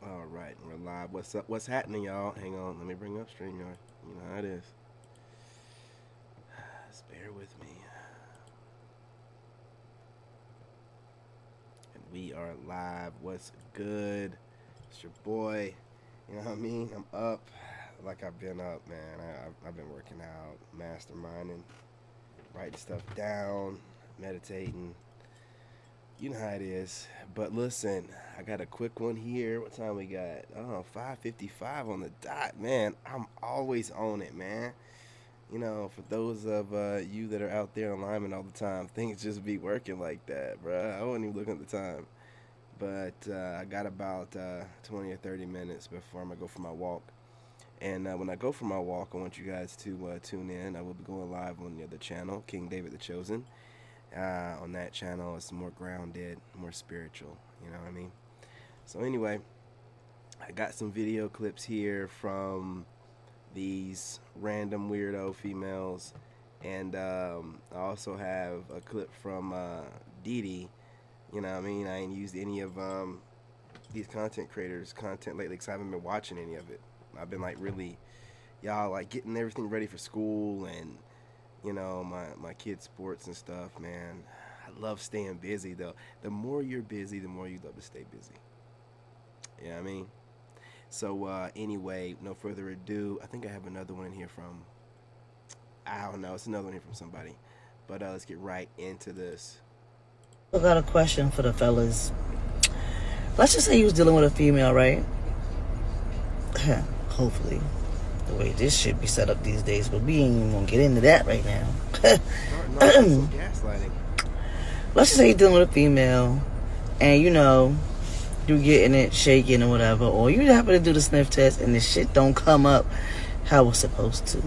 All right, we're live. What's up? What's happening, y'all? Hang on, let me bring up StreamYard. You know how it is. Just bear with me. And we are live. What's good? It's your boy. You know what I mean? I'm up like I've been up, man. I've been working out, masterminding, writing stuff down, meditating. You know how it is. But listen, I got a quick one here. What time we got? Oh, 5:55 on the dot. Man, I'm always on it, man. You know, for those of you that are out there in alignment all the time, things just be working like that, bruh. I wasn't even looking at the time. But I got about 20 or 30 minutes before I'm going to go for my walk. And when I go for my walk, I want you guys to tune in. I will be going live on the other channel, King David the Chosen. On that channel, it's more grounded, more spiritual, you know what I mean? So anyway, I got some video clips here from these random weirdo females, and I also have a clip from Dee Dee. You know what I mean? I ain't used any of these content creators' content lately because I haven't been watching any of it. I've been like really, y'all, like getting everything ready for school and you know, my kids' sports and stuff, man. I love staying busy, though. The more you're busy, the more you love to stay busy. You know what I mean? So, anyway, no further ado. I think I have another one in here from, I don't know. It's another one here from somebody. But let's get right into this. I got a question for the fellas. Let's just say you was dealing with a female, right? Hopefully. The way this shit be set up these days, but we ain't even gonna get into that right now. Gaslighting. Let's just say you're dealing with a female, and you know, you getting it, shaking or whatever, or you happen to do the sniff test and the shit don't come up how it's supposed to.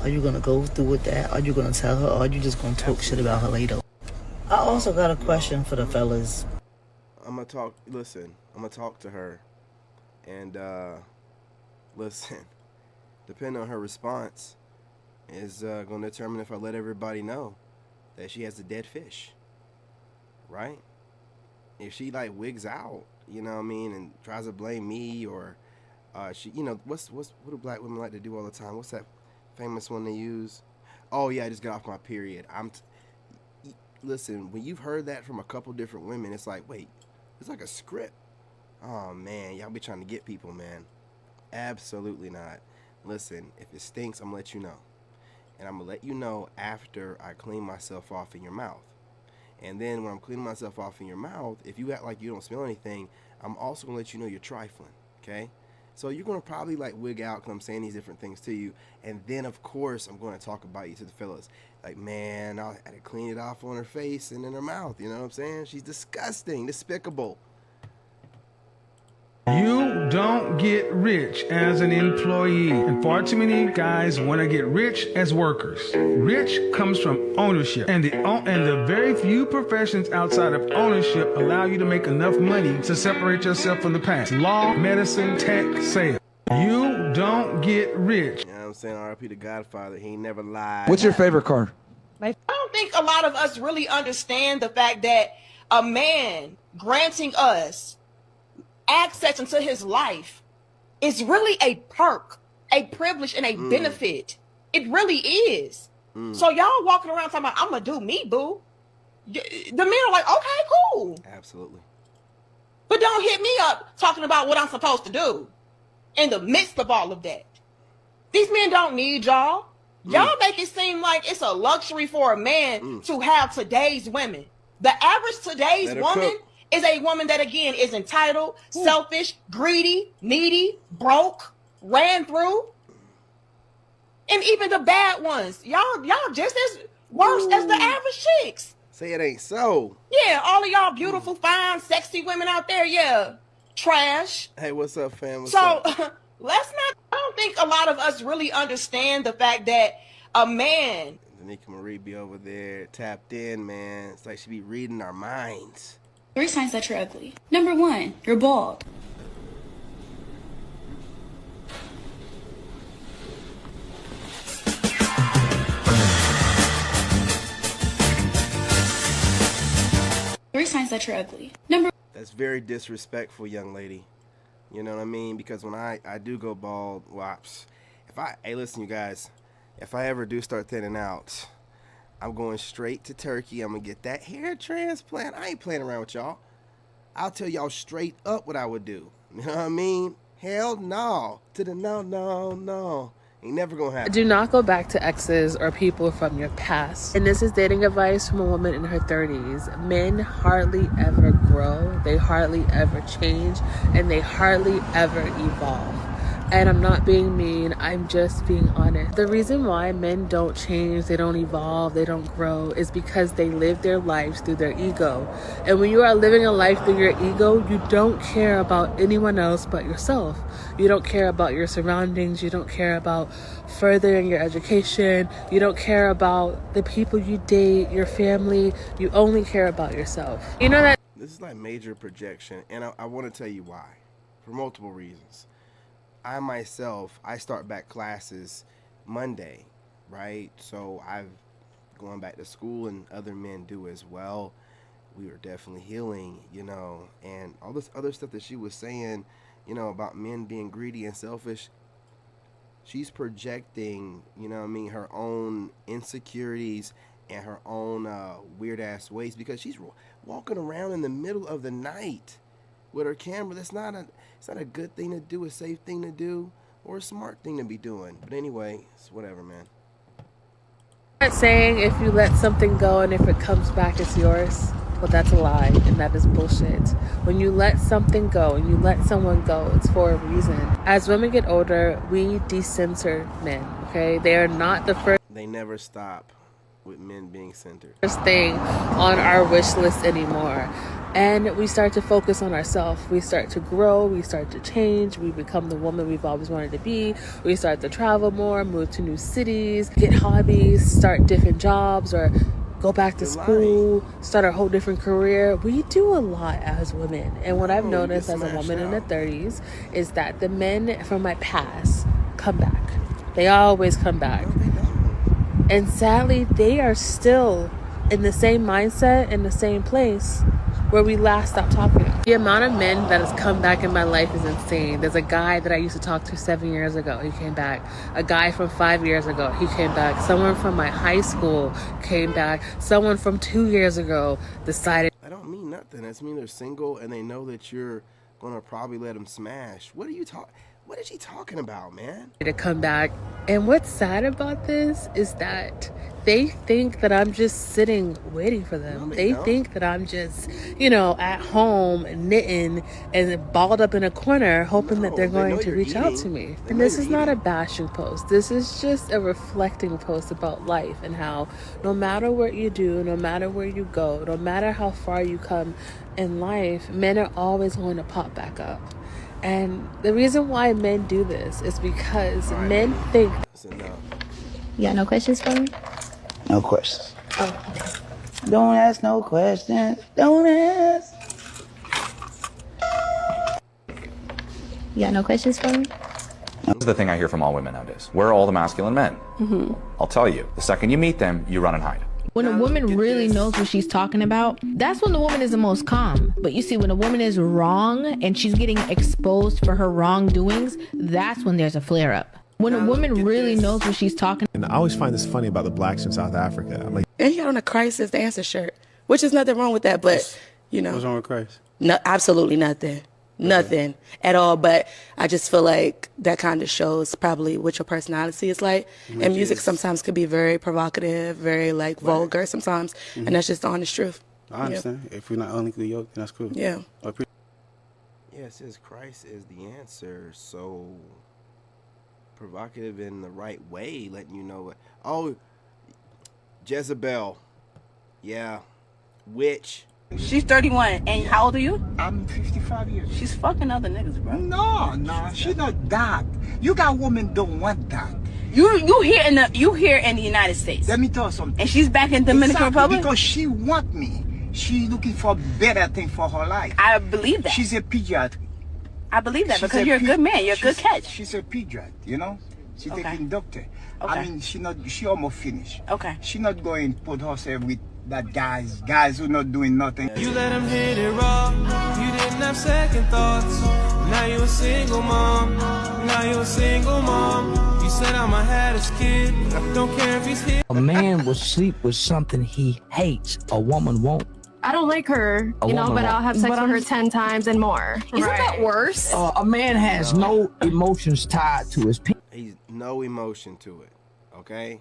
Are you gonna go through with that? Are you gonna tell her, or are you just gonna talk shit about her later? I also got a question for the fellas. I'm gonna talk to her, and listen, depending on her response is going to determine if I let everybody know that she has a dead fish, right? If she like wigs out, you know what I mean, and tries to blame me, or she, you know, what do black women like to do all the time? What's that famous one they use? Oh yeah, I just got off my period. Listen, when you've heard that from a couple different women, it's like, wait, it's like a script. Oh man, y'all be trying to get people, man. Absolutely not. Listen, if it stinks, I'm gonna let you know. And I'm gonna let you know after I clean myself off in your mouth. And then when I'm cleaning myself off in your mouth, if you act like you don't smell anything, I'm also gonna let you know you're trifling, okay? So you're gonna probably like wig out because I'm saying these different things to you. And then of course I'm gonna talk about you to the fellas. Like, man, I had to clean it off on her face and in her mouth, you know what I'm saying? She's disgusting, despicable. You don't get rich as an employee, and far too many guys want to get rich as workers. Rich comes from ownership, and the very few professions outside of ownership allow you to make enough money to separate yourself from the past. Law, medicine, tech, sales. You don't get rich. You know what I'm saying? R.I.P. the Godfather. He ain't never lied. What's your favorite car? I don't think a lot of us really understand the fact that a man granting us access into his life is really a perk, a privilege, and a benefit. It really is. So y'all walking around talking about, I'm gonna do me, boo. The men are like, okay, cool. Absolutely. But don't hit me up talking about what I'm supposed to do in the midst of all of that. These men don't need y'all. Y'all make it seem like it's a luxury for a man to have today's women. The average today's woman is a woman that, again, is entitled, selfish, greedy, needy, broke, ran through. And even the bad ones. Y'all just as worse as the average chicks. Say it ain't so. Yeah, all of y'all beautiful, fine, sexy women out there, yeah. Trash. Hey, what's up, fam? What's up? Let's not, I don't think a lot of us really understand the fact that a man. Danica Marie be over there tapped in, man. It's like she be reading our minds. 3 signs that you're ugly. Number 1, you're bald. Three signs that you're ugly. That's very disrespectful, young lady. You know what I mean? Because when I do go bald, well, hey, listen, you guys, if I ever do start thinning out, I'm going straight to Turkey. I'm going to get that hair transplant. I ain't playing around with y'all. I'll tell y'all straight up what I would do. You know what I mean? Hell no. To the no. Ain't never going to happen. Do not go back to exes or people from your past. And this is dating advice from a woman in her 30s. Men hardly ever grow. They hardly ever change. And they hardly ever evolve. And I'm not being mean, I'm just being honest. The reason why men don't change, they don't evolve, they don't grow is because they live their lives through their ego. And when you are living a life through your ego, you don't care about anyone else but yourself. You don't care about your surroundings, you don't care about furthering your education, you don't care about the people you date, your family, you only care about yourself. You know that? This is like major projection, and I want to tell you why. For multiple reasons. I myself, I start back classes Monday, right? So I've going back to school, and other men do as well. We are definitely healing, you know, and all this other stuff that she was saying, you know, about men being greedy and selfish. She's projecting, you know what I mean, her own insecurities and her own weird ass ways, because she's walking around in the middle of the night with her camera. It's not a good thing to do, a safe thing to do, or a smart thing to be doing. But anyway, it's whatever, man. I'm not saying if you let something go and if it comes back it's yours. Well, that's a lie, and that is bullshit. When you let something go and you let someone go, it's for a reason. As women get older, we decenter men, okay? They are not the first. They never stop with men being centered. First thing on our wish list anymore. And we start to focus on ourselves. We start to grow. We start to change. We become the woman we've always wanted to be. We start to travel more, move to new cities, get hobbies, start different jobs, or go back to school, start a whole different career. We do a lot as women. And what I've noticed as a woman in the 30s is that the men from my past come back. They always come back. And sadly, they are still in the same mindset, in the same place where we last stopped talking. The amount of men that has come back in my life is insane. There's a guy that I used to talk to 7 years ago. He came back. A guy from 5 years ago. He came back. Someone from my high school came back. Someone from 2 years ago decided. I don't mean nothing. That mean they're single and they know that you're going to probably let them smash. What is she talking about, man? To come back. And what's sad about this is that they think that I'm just sitting waiting for them. They think that I'm just, at home knitting and balled up in a corner hoping that they're going to reach out to me. And this is not a bashing post. This is just a reflecting post about life and how no matter what you do, no matter where you go, no matter how far you come in life, men are always going to pop back up. And the reason why men do this is because men think. That's enough. You got no questions for me? No questions. Oh, okay. Don't ask no questions. Don't ask. You got no questions for me? This is the thing I hear from all women nowadays. Where are all the masculine men? Mm-hmm. I'll tell you, the second you meet them, you run and hide. When a woman really knows what she's talking about, that's when the woman is the most calm. But you see, when a woman is wrong and she's getting exposed for her wrongdoings, that's when there's a flare up. When a woman really knows what she's talking. And I always find this funny about the blacks in South Africa. I'm like, and he had on a Christ is the answer shirt, which is nothing wrong with that, but what's wrong with Christ? No, absolutely nothing. Nothing at all. But I just feel like that kind of shows probably what your personality is like. And music sometimes could be very provocative, very vulgar sometimes. And that's just the honest truth. I understand. If we're not unequally yoked, then that's cool. Yeah. It says Christ is the answer. So provocative in the right way, letting you know what. Oh, Jezebel. Yeah. Witch. She's 31, and how old are you? I'm 55 years. She's fucking other niggas, bro. No, she's not that. You got women don't want that. You here in the United States. Let me tell you something. And she's back in Dominican Republic because she want me. She looking for better thing for her life. I believe that. She's a pediatrician. I believe that because you're a good man. You're a good catch. She's a pediatrician, She's taking doctor. Okay. I mean, she almost finished. Okay. She not going to put herself with that guys who not doing nothing. You let him hit it raw. You didn't have second thoughts. Now Now you a single mom. Now you a single mom. You said I'ma have this kid. Don't care if he's here. A man will sleep with something he hates. A woman won't. I don't like her, you know, but I'll have sex with her 10 times and more. Isn't that worse? A man has no emotions tied to his penis. He's no emotion to it, okay?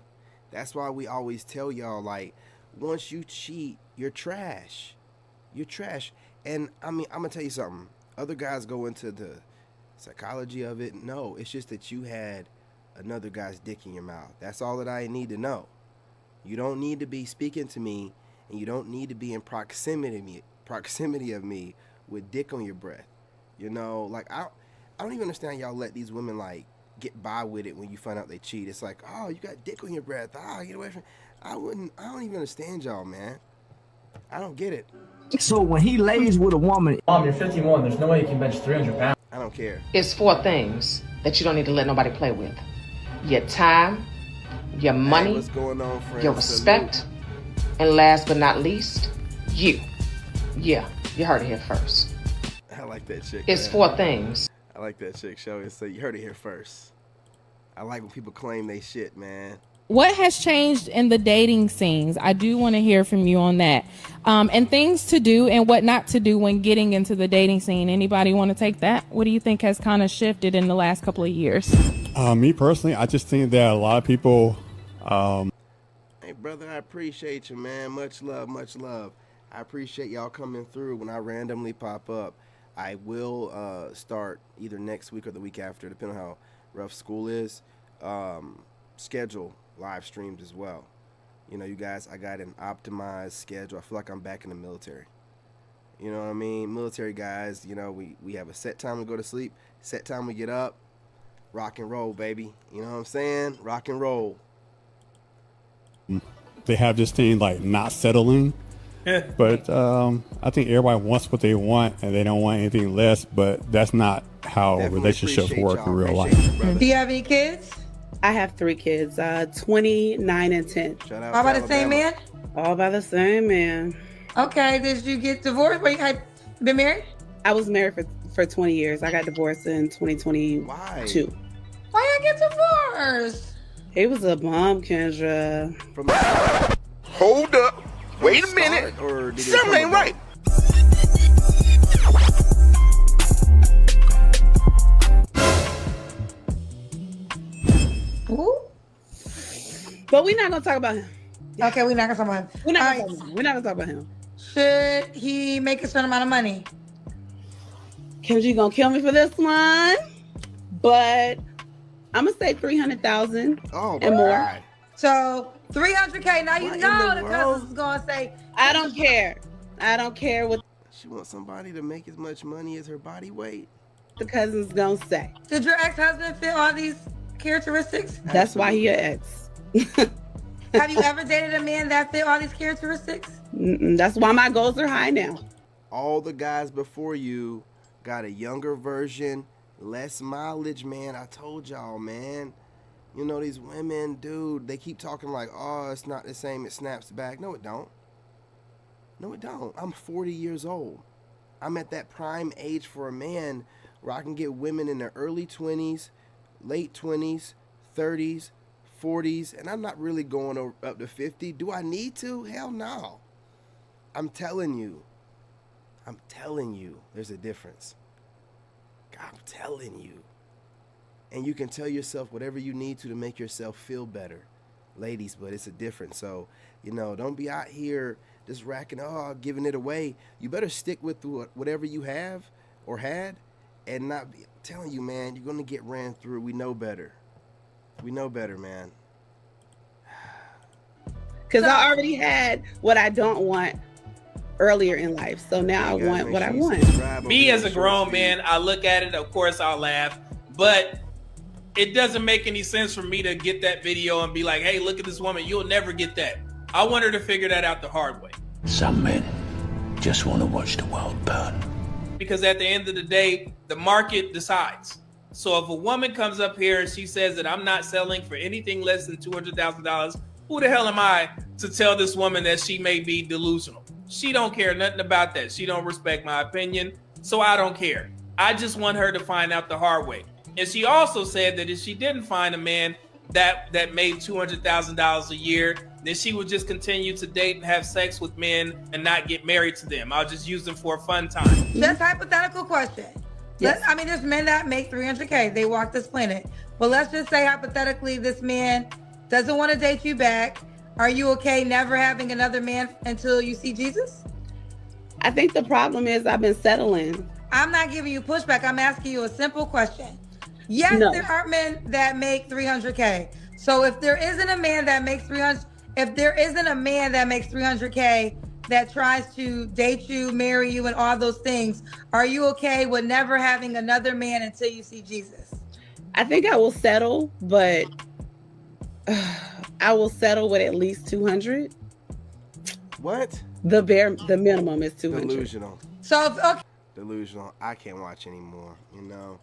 That's why we always tell y'all, like, once you cheat, you're trash. You're trash. And, I mean, I'm going to tell you something. Other guys go into the psychology of it. No, it's just that you had another guy's dick in your mouth. That's all that I need to know. You don't need to be speaking to me, and you don't need to be in proximity of me with dick on your breath. You know, like, I don't even understand y'all let these women, like, get by with it when you find out they cheat. It's like, oh, you got dick on your breath. Oh, get away from me. I don't even understand y'all, man. I don't get it. So when he lays with a woman... Mom, you're 51. There's no way you can bench 300 pounds. I don't care. It's 4 things that you don't need to let nobody play with. Your time, your money, what's going on, friends? your respect, and last but not least, you. Yeah, you heard it here first. I like that chick. It's man. 4 things. I like that chick, Shelly. So you heard it here first. I like when people claim they shit, man. What has changed in the dating scenes? I do want to hear from you on that. And things to do and what not to do when getting into the dating scene. Anybody want to take that? What do you think has kind of shifted in the last couple of years? Me personally, I just think that a lot of people... Hey, brother, I appreciate you, man. Much love, much love. I appreciate y'all coming through when I randomly pop up. I will start either next week or the week after, depending on how rough school is, schedule live streams as well. You know, you guys, I got an optimized schedule. I feel like I'm back in the military. You know what I mean? Military guys, you know, we have a set time to go to sleep, set time we get up, rock and roll, baby. You know what I'm saying? Rock and roll. They have this thing like not settling. But I think everybody wants what they want and they don't want anything less, but that's not how relationships work in real life. Do you have any kids? I have 3 kids, 20, 9, and 10. All by the same man? All by the same man. Okay, did you get divorced? Were you had been married? I was married for 20 years. I got divorced in 2022. Why you get divorced? He was a bum, Kendra. Hold up. Wait a minute. Something ain't right. Ooh. But we're not gonna talk about him. Okay, we're not gonna talk about him. We're not gonna talk about him. Should he make a certain amount of money? Kendra, gonna kill me for this one, but I'm gonna say 300,000 and more. So 300K. Now you know the cousins is gonna say. I don't care. I don't care what she wants somebody to make as much money as her body weight. The cousin's gonna say. Did your ex-husband fit all these characteristics? That's why he an ex. Have you ever dated a man that fit all these characteristics? That's why my goals are high now. All the guys before you got a younger version, less mileage, man. I told y'all, man. You know, these women, dude, they keep talking like, oh, it's not the same, it snaps back. No, it don't. No, it don't. I'm 40 years old. I'm at that prime age for a man where I can get women in their early 20s, late 20s, 30s, 40s, and I'm not really going up to 50. Do I need to? Hell no. I'm telling you, there's a difference. I'm telling you. And you can tell yourself whatever you need to make yourself feel better, ladies, but it's a difference. So, you know, don't be out here just racking, giving it away. You better stick with whatever you have or had and not be telling you, man, you're going to get ran through. We know better. We know better, man. Because I already had what I don't want earlier in life. So now I want what I want. Me as a grown man, I look at it, of course I'll laugh, but it doesn't make any sense for me to get that video and be like, hey, look at this woman, you'll never get that. I want her to figure that out the hard way. Some men just want to watch the world burn. Because at the end of the day, the market decides. So if a woman comes up here and she says that I'm not selling for anything less than $200,000, who the hell am I to tell this woman that she may be delusional? She don't care nothing about that. She don't respect my opinion, so I don't care. I just want her to find out the hard way. And she also said that if she didn't find a man that made $200,000 a year, then she would just continue to date and have sex with men and not get married to them. I'll just use them for a fun time. Just hypothetical question. Yes. I mean, there's men that make 300K. They walk this planet. But let's just say hypothetically, this man doesn't want to date you back. Are you okay never having another man until you see Jesus? I think the problem is I've been settling. I'm not giving you pushback. I'm asking you a simple question. Yes, No. there are men that make 300K. So if there isn't a man that makes 300K that tries to date you, marry you, and all those things, are you okay with never having another man until you see Jesus? I think I will settle, but I will settle with at least 200. What? The minimum is 200. Delusional. So, okay. Delusional. I can't watch anymore, you know.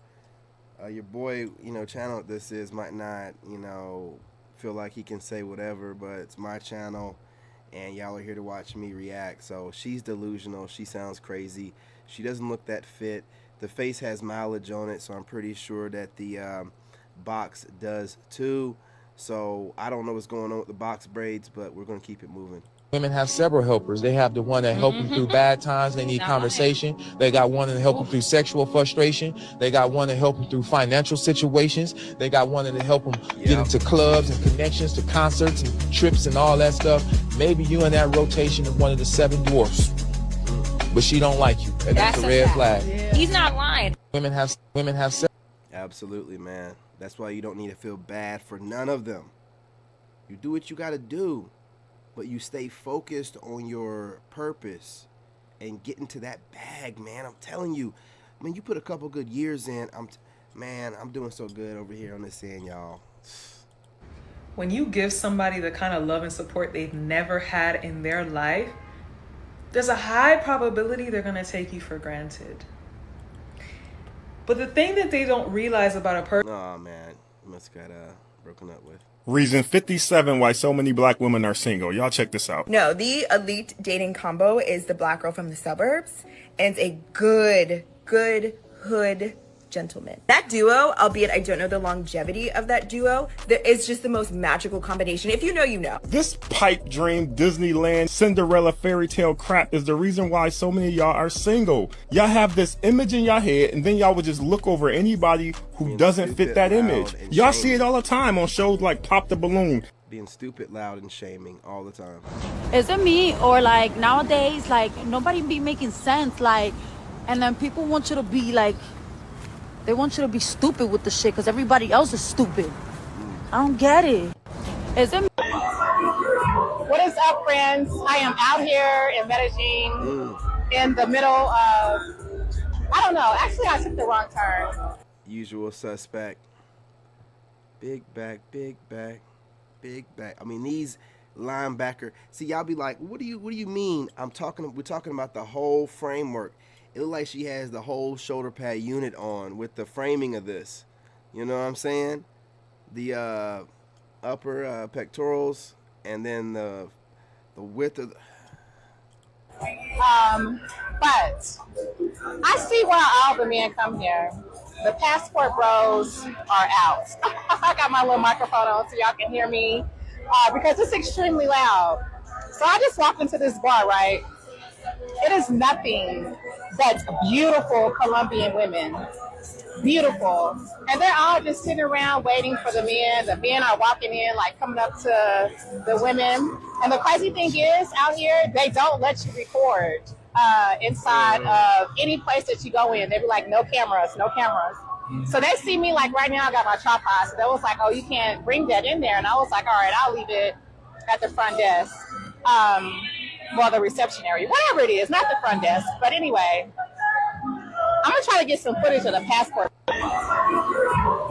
Your boy, you know, channel this is might not, you know, feel like he can say whatever, but it's my channel, and y'all are here to watch me react. So she's delusional. She sounds crazy. She doesn't look that fit. The face has mileage on it, so I'm pretty sure that the box does too. So I don't know what's going on with the box braids, but we're going to keep it moving. Women have several helpers. They have the one that help them through bad times. They need conversation. They got one that help them through sexual frustration. They got one that help them through financial situations. They got one that help them get into clubs and connections to concerts and trips and all that stuff. Maybe you in that rotation of one of the 7 dwarfs, but she don't like you, and that's a red flag. He's not lying. Women have Absolutely, man. That's why you don't need to feel bad for none of them. You do what you got to do, but you stay focused on your purpose and get into that bag, man. I'm telling you, I mean, you put a couple good years in. I'm doing so good over here on this end, y'all. When you give somebody the kind of love and support they've never had in their life, there's a high probability they're going to take you for granted. But the thing that they don't realize about a person... Oh, man. You must got broken up with. Reason 57 why so many black women are single. Y'all check this out. No, the elite dating combo is the black girl from the suburbs and a good hood gentleman. That duo, albeit I don't know the longevity of that duo, it's just the most magical combination. If you know, you know. This pipe dream, Disneyland, Cinderella fairy tale crap is the reason why so many of y'all are single. Y'all have this image in your head, and then y'all would just look over anybody who doesn't fit that image. Y'all see it all the time on shows like Pop the Balloon. Being stupid, loud, and shaming all the time. Is it me, or like nowadays, like nobody be making sense, like, and then people want you to be like, they want you to be stupid with the shit because everybody else is stupid. I don't get it. Is it? What is up, friends? I am out here in Medellin in the middle of, I don't know. Actually, I took the wrong turn. Usual suspect. Big back, big back, big back. I mean, these linebacker. See, y'all be like, what do you mean? We're talking about the whole framework. It looks like she has the whole shoulder pad unit on with the framing of this. You know what I'm saying? The upper pectorals and then the width of the... But I see why all the men come here. The passport bros are out. I got my little microphone on so y'all can hear me because it's extremely loud. So I just walked into this bar, right? It is nothing but beautiful Colombian women. Beautiful. And they're all just sitting around waiting for the men. The men are walking in, like coming up to the women. And the crazy thing is, out here, they don't let you record inside of any place that you go in. They be like, no cameras, no cameras. So they see me like right now I got my tripod. So they was like, oh, you can't bring that in there. And I was like, all right, I'll leave it at the front desk. Well, the reception area, whatever it is, not the front desk. But anyway, I'm going to try to get some footage of the passport.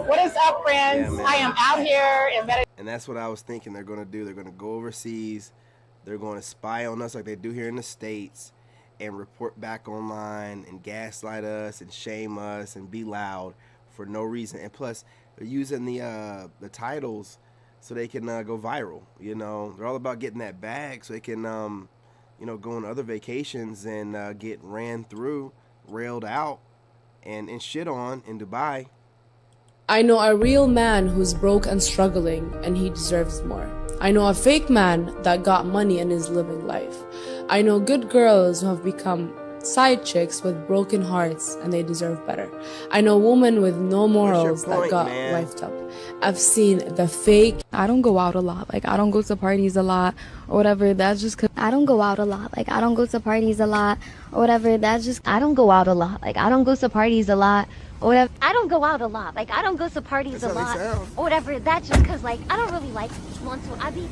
What is up, friends? Yeah, I am out here in Medellin. And that's what I was thinking they're going to do. They're going to go overseas. They're going to spy on us like they do here in the States and report back online and gaslight us and shame us and be loud for no reason. And plus, they're using the titles so they can go viral. You know, they're all about getting that bag so they can, you know, go on other vacations and get ran through, railed out, and shit on in Dubai. I know a real man who's broke and struggling, and he deserves more. I know a fake man that got money and is living life. I know good girls who have become side chicks with broken hearts, and they deserve better. I know women with no morals that got wifed up. I've seen the fake. I don't go out a lot. Like, I don't go to parties a lot or whatever. That's just 'cause I don't go out a lot. Like, I don't go to parties a lot or whatever. That's just, I don't go out a lot. Like, I don't go to parties a lot or whatever. I don't go out a lot. Like, I don't go to parties a lot or whatever. That's just 'cause, like, I don't really like want to. I be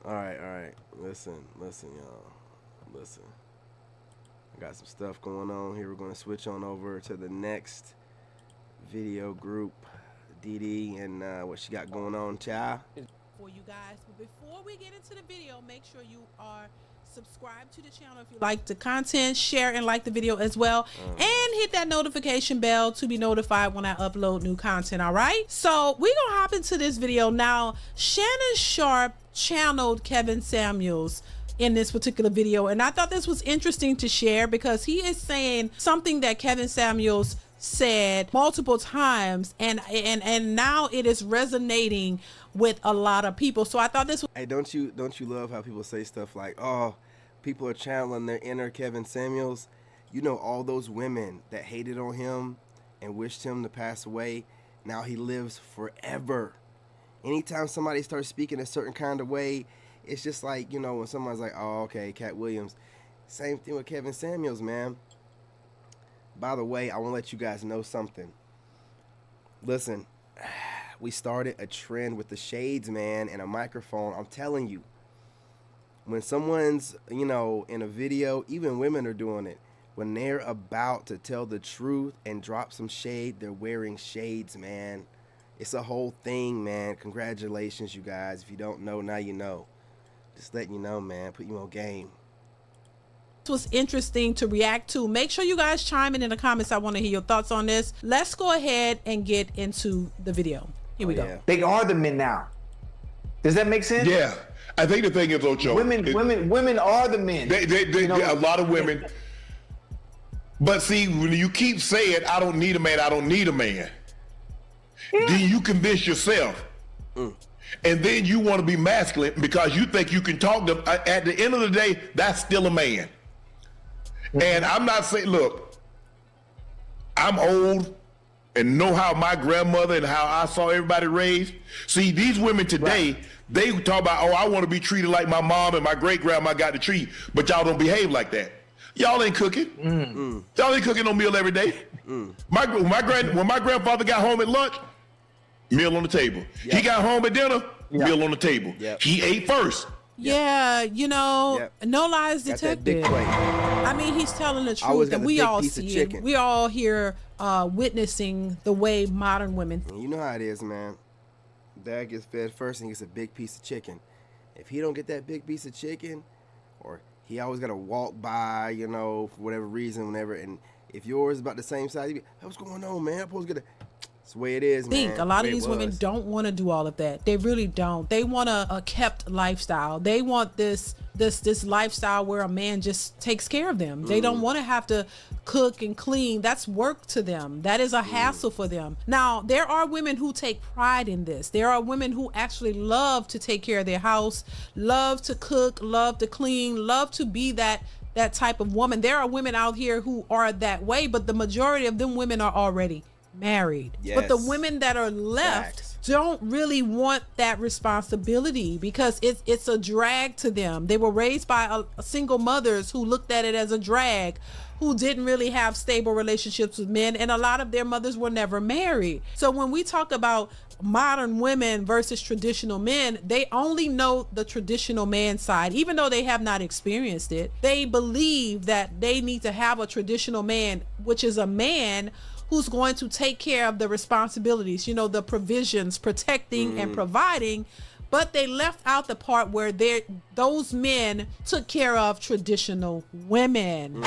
All right. Listen, y'all. Listen. I got some stuff going on here. We're going to switch on over to the next video group. Dee Dee and what she got going on, child. For you guys, but before we get into the video, make sure you are subscribed to the channel if you like the content, share and like the video as well, and hit that notification bell to be notified when I upload new content. All right, so we're gonna hop into this video now. Shannon Sharpe channeled Kevin Samuels in this particular video, and I thought this was interesting to share because he is saying something that Kevin Samuels said multiple times, and now it is resonating with a lot of people. So I thought this was— Hey, don't you love how people say stuff like, oh, people are channeling their inner Kevin Samuels? You know, all those women that hated on him and wished him to pass away, now he lives forever. Anytime somebody starts speaking a certain kind of way, it's just like, you know, when someone's like, oh, okay, Cat Williams. Same thing with Kevin Samuels, man. By the way, I want to let you guys know something. Listen, we started a trend with the shades, man, and a microphone. I'm telling you, when someone's, you know, in a video, even women are doing it. When they're about to tell the truth and drop some shade, they're wearing shades, man. It's a whole thing, man. Congratulations, you guys. If you don't know, now you know. Just letting you know, man. Put you on game. Was interesting to react to. Make sure you guys chime in the comments. I want to hear your thoughts on this. Let's go ahead and get into the video. Here we go. They are the men now. Does that make sense? Yeah, I think the thing is, Ocho, women are the men. They you know, a lot of women. But see, when you keep saying, "I don't need a man," I don't need a man, then you convince yourself. And then you want to be masculine because you think you can talk to. At the end of the day, that's still a man. And I'm not saying, look, I'm old and know how my grandmother and how I saw everybody raised. See, these women today, they talk about, oh, I want to be treated like my mom and my great grandma got to treat, but y'all don't behave like that. Y'all ain't cooking. Y'all ain't cooking no meal every day. When my grandfather got home at lunch, meal on the table. He got home at dinner, meal on the table. He ate first. Yeah, you know, no lies detected. I mean, he's telling the truth, and we all see it. We all here witnessing the way modern women. You know how it is, man. Dad gets fed first and gets a big piece of chicken. If he don't get that big piece of chicken, or he always got to walk by, you know, for whatever reason, whenever, and if yours is about the same size, you be, hey, what's going on, man? I'm supposed to get a... It's the way it is, man. A lot of these women don't want to do all of that. They really don't. They want a kept lifestyle. They want this lifestyle where a man just takes care of them. They don't want to have to cook and clean. That's work to them. That is a hassle for them. Now, there are women who take pride in this. There are women who actually love to take care of their house, love to cook, love to clean, love to be that type of woman. There are women out here who are that way, but the majority of them women are already married. But the women that are left don't really want that responsibility because it's a drag to them. They were raised by single mothers who looked at it as a drag, who didn't really have stable relationships with men, and a lot of their mothers were never married. So when we talk about modern women versus traditional men, they only know the traditional man side. Even though they have not experienced it, they believe that they need to have a traditional man, which is a man who's going to take care of the responsibilities, you know, the provisions, protecting and providing. But they left out the part where those men took care of traditional women.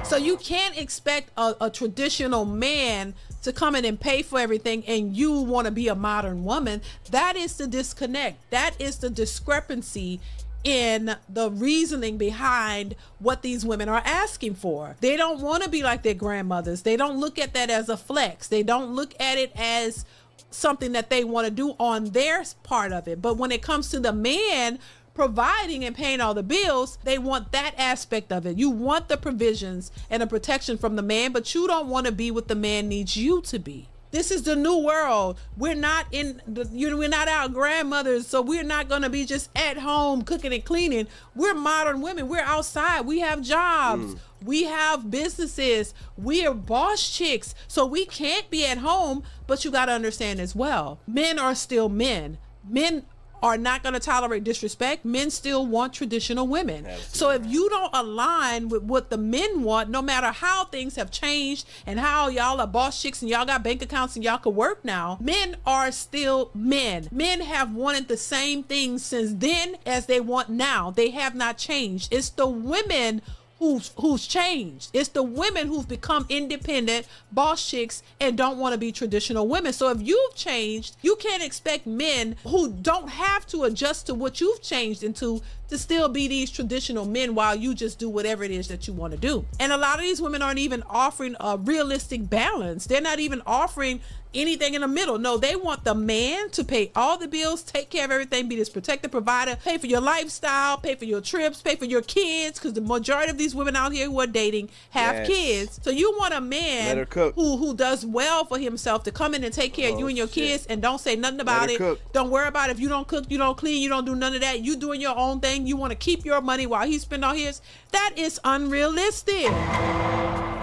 So you can't expect a traditional man to come in and pay for everything and you want to be a modern woman. That is the disconnect. That is the discrepancy in the reasoning behind what these women are asking for. They don't want to be like their grandmothers. They don't look at that as a flex. They don't look at it as something that they want to do on their part of it. But when it comes to the man providing and paying all the bills, they want that aspect of it. You want the provisions and the protection from the man, but you don't want to be what the man needs you to be. This is the new world. We're not we're not our grandmothers, so we're not going to be just at home cooking and cleaning. We're modern women. We're outside. We have jobs. We have businesses. We are boss chicks, so we can't be at home. But you got to understand as well, men are still men. Men are not going to tolerate disrespect. Men still want traditional women. Absolutely. So if you don't align with what the men want, no matter how things have changed and how y'all are boss chicks and y'all got bank accounts and y'all can work now, men are still men. Men have wanted the same things since then as they want now. They have not changed. It's the women who's changed. It's the women who've become independent boss chicks and don't want to be traditional women. So if you've changed, you can't expect men who don't have to adjust to what you've changed into to still be these traditional men while you just do whatever it is that you want to do. And a lot of these women aren't even offering a realistic balance. They're not even offering anything in the middle. No, they want the man to pay all the bills, take care of everything, be this protective provider, pay for your lifestyle, pay for your trips, pay for your kids, because the majority of these women out here who are dating have kids. So you want a man who does well for himself to come in and take care of you and your kids and don't say nothing about it. Don't worry about it. If you don't cook, you don't clean, you don't do none of that. You doing your own thing. You want to keep your money while he spend all his. That is unrealistic.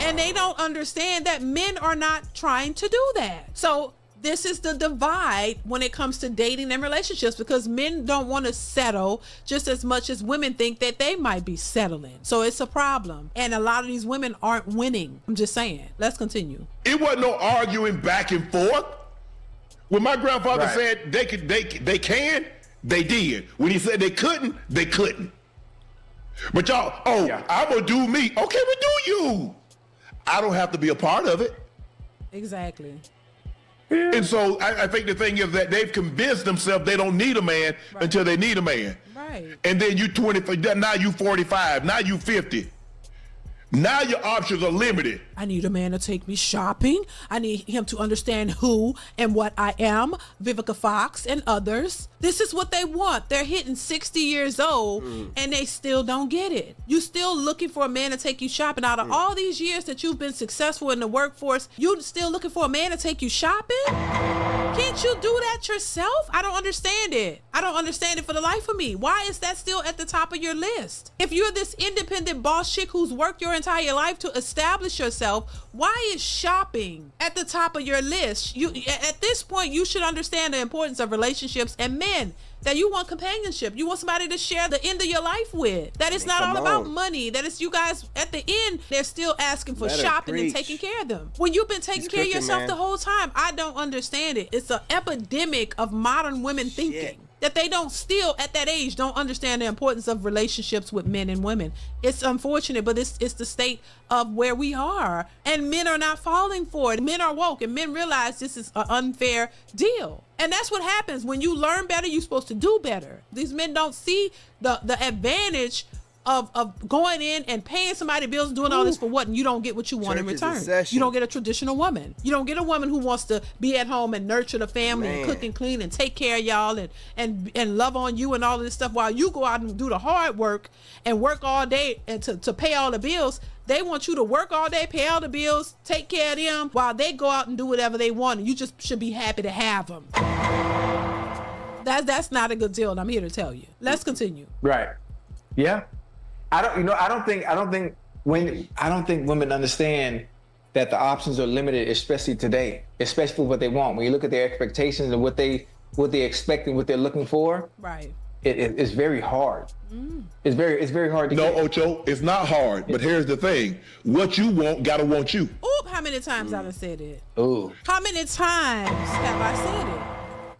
And they don't understand that men are not trying to do that. So this is the divide when it comes to dating and relationships, because men don't want to settle just as much as women think that they might be settling. So it's a problem. And a lot of these women aren't winning. I'm just saying. Let's continue. It wasn't no arguing back and forth. When my grandfather said they can, they did. When he said they couldn't, they couldn't. But y'all, I'm going to do me. Okay, well, do you. I don't have to be a part of it. Exactly. And so I think the thing is that they've convinced themselves they don't need a man until they need a man. Right. And then you 20, now you 45, now you 50. Now your options are limited. I need a man to take me shopping. I need him to understand who and what I am, Vivica Fox and others. This is what they want. They're hitting 60 years old and they still don't get it. You still looking for a man to take you shopping. Out of all these years that you've been successful in the workforce, you still looking for a man to take you shopping? Can't you do that yourself? I don't understand it. I don't understand it for the life of me. Why is that still at the top of your list? If you're this independent boss chick who's worked your entire life to establish yourself, why is shopping at the top of your list? At this point, you should understand the importance of relationships and men. That you want companionship. You want somebody to share the end of your life with. That it's not all about money. That it's you guys at the end, they're still asking for shopping and taking care of them. When you've been taking care of yourself the whole time, I don't understand it. It's an epidemic of modern women thinking that they don't still at that age don't understand the importance of relationships with men and women. It's unfortunate, but it's the state of where we are, and men are not falling for it. Men are woke and men realize this is an unfair deal. And that's what happens when you learn better. You're supposed to do better. These men don't see the advantage of going in and paying somebody bills and doing all this for what, and you don't get what you want in return. You don't get a traditional woman. You don't get a woman who wants to be at home and nurture the family and cook and clean and take care of y'all and love on you and all of this stuff while you go out and do the hard work and work all day and to pay all the bills. They want you to work all day, pay all the bills, take care of them while they go out and do whatever they want, and you just should be happy to have them. That's not a good deal, and I'm here to tell you. Let's continue. Right. Yeah. I don't think women understand that the options are limited, especially today, especially for what they want. When you look at their expectations and what they expect and what they're looking for, right? It's very hard. It's very hard to get. No, Ocho, it's not hard. But here's the thing: what you want, gotta want you. Oop! How many times I've said it? Ooh. How many times have I said it?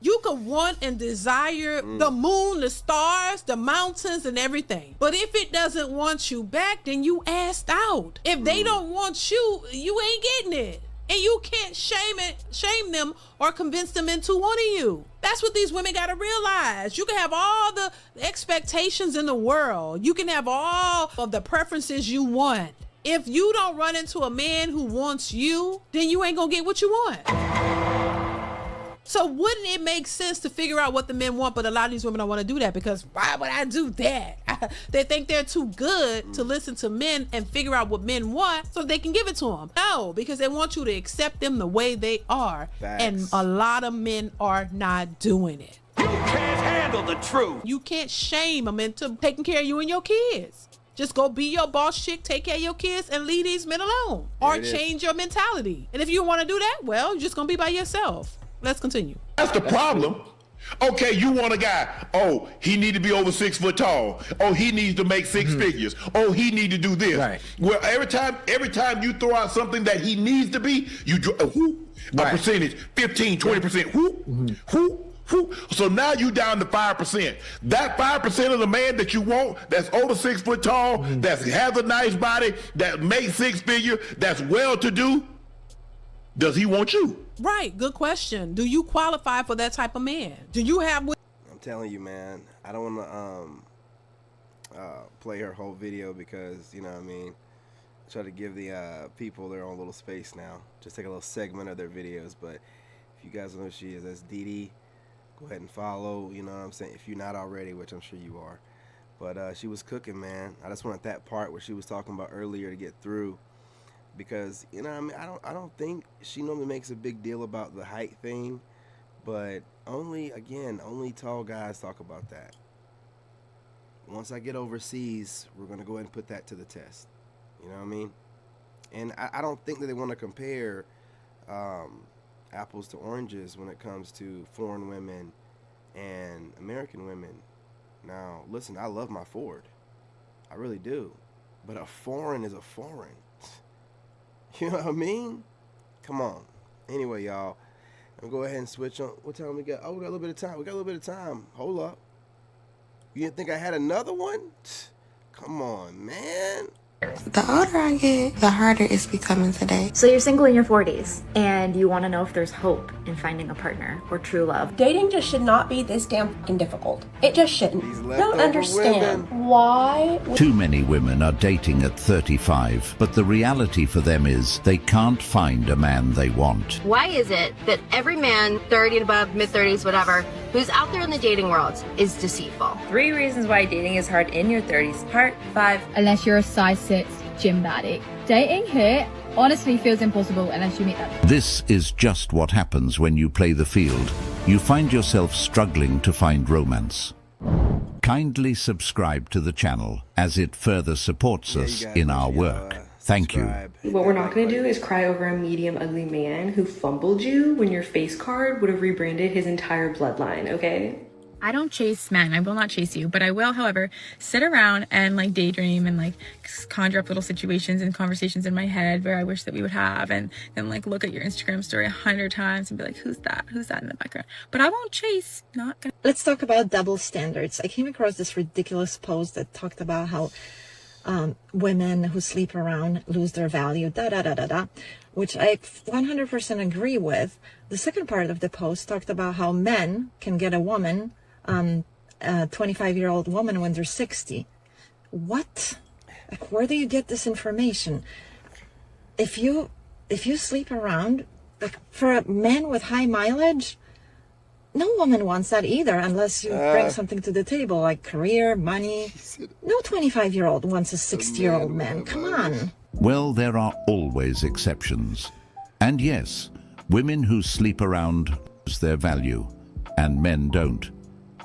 You could want and desire the moon, the stars, the mountains, and everything. But if it doesn't want you back, then you asked out. If they don't want you, you ain't getting it. And you can't shame them or convince them into wanting you. That's what these women got to realize. You can have all the expectations in the world. You can have all of the preferences you want. If you don't run into a man who wants you, then you ain't gonna get what you want. So wouldn't it make sense to figure out what the men want? But a lot of these women don't want to do that because why would I do that? They think they're too good to listen to men and figure out what men want so they can give it to them. No, because they want you to accept them the way they are. Facts. And a lot of men are not doing it. You can't handle the truth. You can't shame them into taking care of you and your kids. Just go be your boss chick, take care of your kids, and leave these men alone. Or change your mentality. And if you want to do that, well, you're just going to be by yourself. Let's continue. That's the problem. Okay, you want a guy. Oh, he need to be over 6 foot tall. Oh, he needs to make 6 figures. Oh, he need to do this. Right. Well, every time you throw out something that he needs to be, you a percentage, 15, 20%. So now you down to 5%. That 5% of the man that you want, that's over 6 foot tall, that has a nice body, that makes 6 figures, that's well-to-do. Does he want you? Right. Good question. Do you qualify for that type of man? Do you have? I'm telling you, man. I don't want to play her whole video because you know what I mean. Try to give the people their own little space now. Just take a little segment of their videos. But if you guys know who she is, that's Dee Dee. Go ahead and follow. You know what I'm saying? If you're not already, which I'm sure you are. But she was cooking, man. I just wanted that part where she was talking about earlier to get through. Because, you know what I mean, I don't think she normally makes a big deal about the height thing, but only tall guys talk about that. Once I get overseas, we're going to go ahead and put that to the test. You know what I mean? And I don't think that they want to compare apples to oranges when it comes to foreign women and American women. Now, listen, I love my Ford. I really do. But a foreign is a foreign. You know what I mean? Come on. Anyway, y'all, I'm going to go ahead and switch on. What time we got? Oh, we got a little bit of time. We got a little bit of time. Hold up. You didn't think I had another one? Come on, man. The older I get, the harder it's becoming today. So you're single in your 40s, and you want to know if there's hope in finding a partner or true love. Dating just should not be this damn fucking difficult. It just shouldn't. I don't understand why. Too many women are dating at 35, but the reality for them is they can't find a man they want. Why is it that every man, 30 and above, mid-30s, whatever, who's out there in the dating world is deceitful? 3 reasons why dating is hard in your 30s. Part 5. Unless you're a size 6 gym baddie. Dating here honestly feels impossible unless you meet them. This is just what happens when you play the field. You find yourself struggling to find romance. Kindly subscribe to the channel as it further supports us in our work. Thank you. What we're not going to do is cry over a medium ugly man who fumbled you when your face card would have rebranded his entire bloodline, okay? I don't chase men. I will not chase you, but I will, however, sit around and like daydream and like conjure up little situations and conversations in my head where I wish that we would have, and then like look at your Instagram story 100 times and be like, who's that? Who's that in the background? But I won't chase. Not gonna. Let's talk about double standards. I came across this ridiculous post that talked about how women who sleep around lose their value, which I 100% agree with. The second part of the post talked about how men can get a woman, a 25-year-old woman when they're 60. What? Like, where do you get this information? If you sleep around, like, for a man with high mileage, no woman wants that either, unless you bring something to the table, like career, money. No 25-year-old wants a 60-year-old man. Come on. Well, there are always exceptions. And yes, women who sleep around lose their value, and men don't.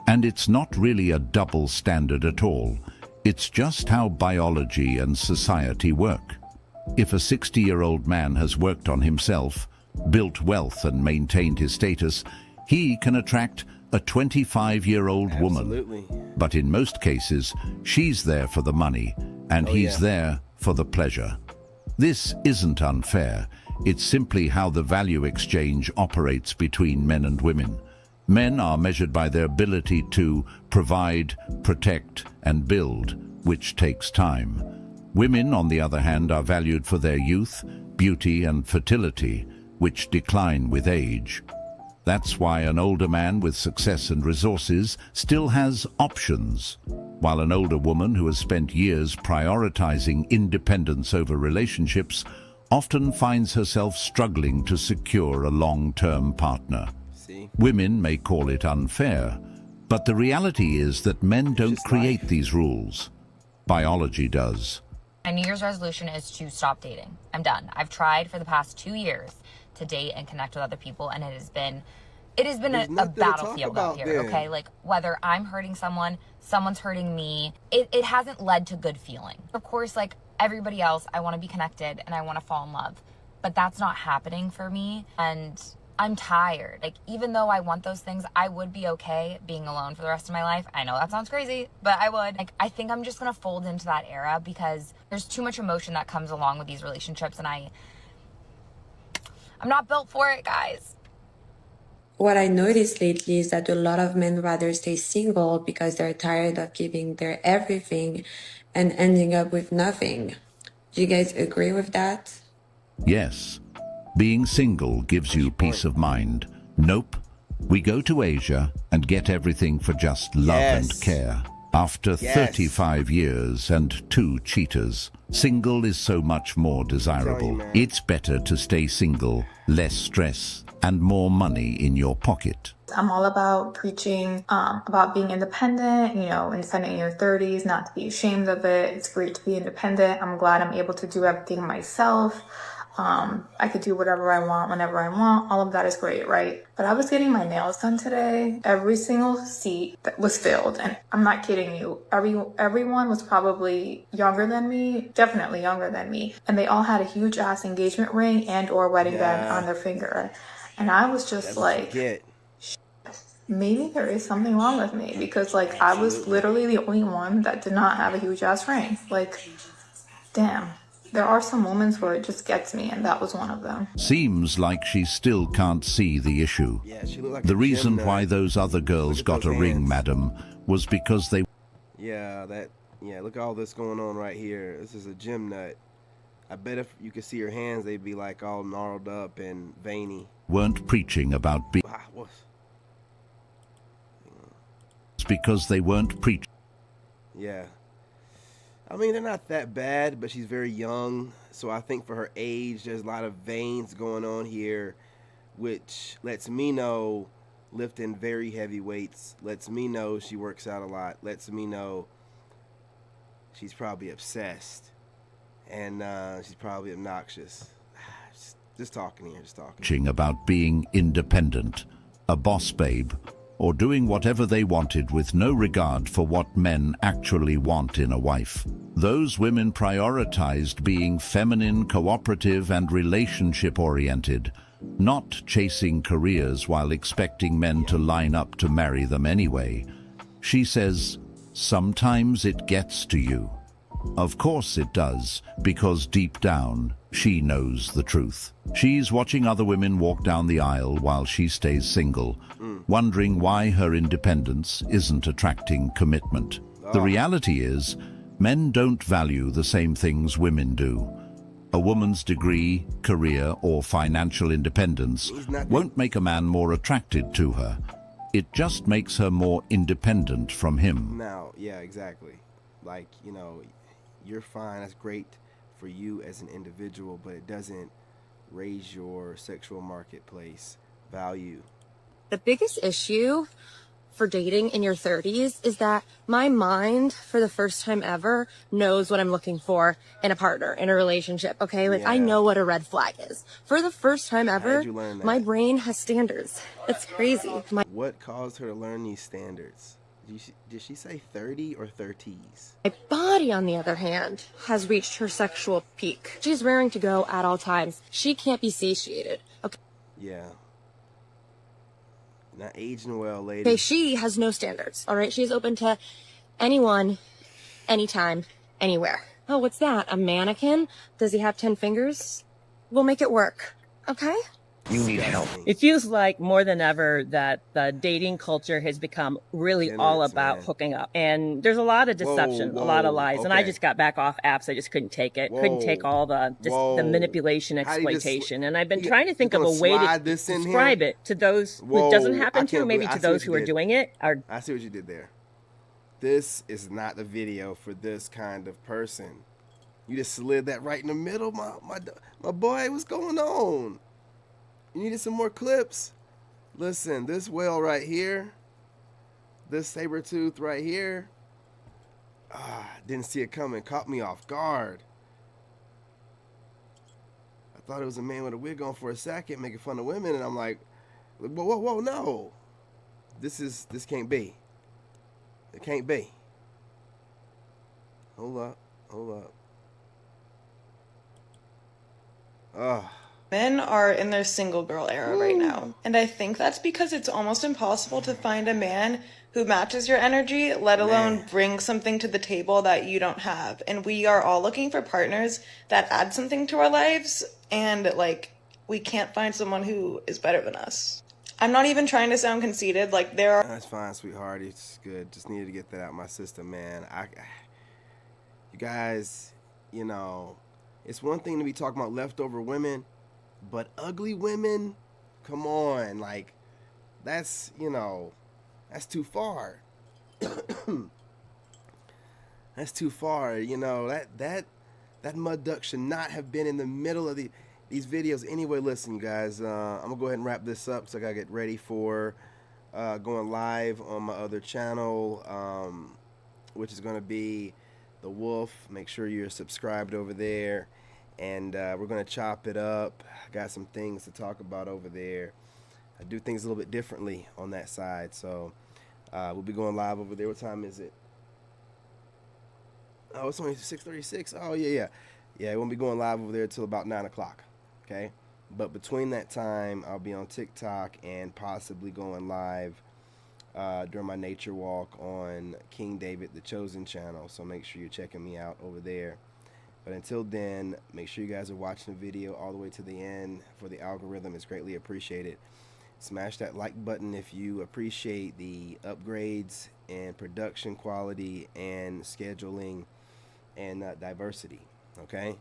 And it's not really a double standard at all. It's just how biology and society work. If a 60-year-old man has worked on himself, built wealth and maintained his status, he can attract a 25-year-old woman. But in most cases, she's there for the money, and he's there for the pleasure. This isn't unfair. It's simply how the value exchange operates between men and women. Men are measured by their ability to provide, protect, and build, which takes time. Women, on the other hand, are valued for their youth, beauty, and fertility, which decline with age. That's why an older man with success and resources still has options, while an older woman who has spent years prioritizing independence over relationships often finds herself struggling to secure a long-term partner. Women may call it unfair, but the reality is that men don't create these rules. Biology does. My New Year's resolution is to stop dating. I'm done. I've tried for the past 2 years to date and connect with other people, and it has been a battlefield out here, okay? Like, whether I'm hurting someone, someone's hurting me, it hasn't led to good feeling. Of course, like everybody else, I want to be connected and I want to fall in love, but that's not happening for me, and I'm tired. Like, even though I want those things, I would be okay being alone for the rest of my life. I know that sounds crazy, but I would. Like, I think I'm just gonna fold into that era because there's too much emotion that comes along with these relationships, and I'm not built for it, guys. What I noticed lately is that a lot of men rather stay single because they're tired of giving their everything and ending up with nothing. Do you guys agree with that? Yes. Being single gives you peace of mind. Nope. We go to Asia and get everything for just love and care. After 35 years and 2 cheaters, single is so much more desirable. It's better to stay single, less stress, and more money in your pocket. I'm all about preaching about being independent, independent in your 30s, not to be ashamed of it. It's great to be independent. I'm glad I'm able to do everything myself. I could do whatever I want, whenever I want. All of that is great, right? But I was getting my nails done today. Every single seat that was filled. And I'm not kidding you. Everyone was probably younger than me, definitely younger than me. And they all had a huge ass engagement ring and or wedding band on their finger. And I was just like, maybe there is something wrong with me, because like I was literally the only one that did not have a huge ass ring. Like, damn. There are some moments where it just gets me, and that was one of them. Seems like she still can't see the issue. The reason why those other girls got a ring, madam, was because they... look at all this going on right here. This is a gym nut. I bet if you could see her hands, they'd be like all gnarled up and veiny. Weren't preaching about being... It's because they weren't preaching. Yeah. I mean, they're not that bad, but she's very young. So I think for her age, there's a lot of veins going on here, which lets me know lifting very heavy weights, lets me know she works out a lot, lets me know she's probably obsessed, and she's probably obnoxious. Just talking here, just talking. About being independent, a boss babe, or doing whatever they wanted with no regard for what men actually want in a wife. Those women prioritized being feminine, cooperative, and relationship-oriented, not chasing careers while expecting men to line up to marry them anyway. She says, sometimes it gets to you. Of course it does, because deep down, she knows the truth. She's watching other women walk down the aisle while she stays single, wondering why her independence isn't attracting commitment. The reality is, men don't value the same things women do. A woman's degree, career, or financial independence won't make a man more attracted to her. It just makes her more independent from him. Now, yeah, exactly. Like, you're fine, that's great for you as an individual, but it doesn't raise your sexual marketplace value. The biggest issue for dating in your 30s is that my mind, for the first time ever, knows what I'm looking for in a partner, in a relationship, okay? Like, I know what a red flag is. For the first time ever, my brain has standards. It's crazy. What caused her to learn these standards? Did she say 30 or 30s? My body, on the other hand, has reached her sexual peak. She's raring to go at all times. She can't be satiated, okay? Yeah. Not aging well, lady. Okay, she has no standards, all right? She's open to anyone, anytime, anywhere. Oh, what's that? A mannequin? Does he have 10 fingers? We'll make it work, okay? You need help. It feels like more than ever that the dating culture has become really all about hooking up. And there's a lot of deception, a lot of lies. And I just got back off apps. I just couldn't take it. Couldn't take all the manipulation, exploitation. And I've been trying to think of a way to describe it to those who it doesn't happen to, maybe to those who are doing it. I see what you did there. This is not the video for this kind of person. You just slid that right in the middle, my boy. What's going on? You needed some more clips. Listen, this whale right here, this saber tooth right here, didn't see it coming, caught me off guard. I thought it was a man with a wig on for a second making fun of women, and I'm like, whoa, no. This can't be. It can't be. Hold up. Men are in their single girl era right now. And I think that's because it's almost impossible to find a man who matches your energy, let alone bring something to the table that you don't have. And we are all looking for partners that add something to our lives. And like, we can't find someone who is better than us. I'm not even trying to sound conceited. Like, there are... That's fine, sweetheart. It's good. Just needed to get that out of my system, man. You guys, you know, it's one thing to be talking about leftover women, but ugly women, come on, like, that's, you know, that's too far. That's too far, you know, that mud duck should not have been in the middle of these videos. Anyway, listen, you guys, I'm gonna go ahead and wrap this up, so I gotta get ready for going live on my other channel, which is gonna be The Wolf. Make sure you're subscribed over there. And we're going to chop it up. I got some things to talk about over there. I do things a little bit differently on that side. So we'll be going live over there. What time is it? Oh, it's only 6:36. Oh, yeah. Yeah, we won't be going live over there until about 9 o'clock. Okay? But between that time, I'll be on TikTok and possibly going live during my nature walk on King David the Chosen channel. So make sure you're checking me out over there. But until then, make sure you guys are watching the video all the way to the end for the algorithm. It's greatly appreciated. Smash that like button if you appreciate the upgrades and production quality and scheduling and diversity. Okay?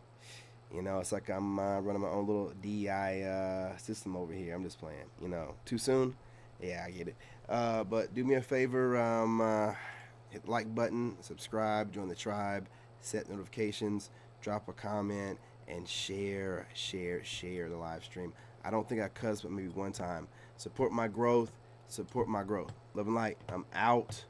You know, it's like I'm running my own little DI system over here. I'm just playing. You know, too soon? Yeah, I get it. But do me a favor, hit the like button, subscribe, join the tribe, set notifications, drop a comment, and share the live stream. I don't think I cussed, but maybe one time. Support my growth. Love and light. I'm out.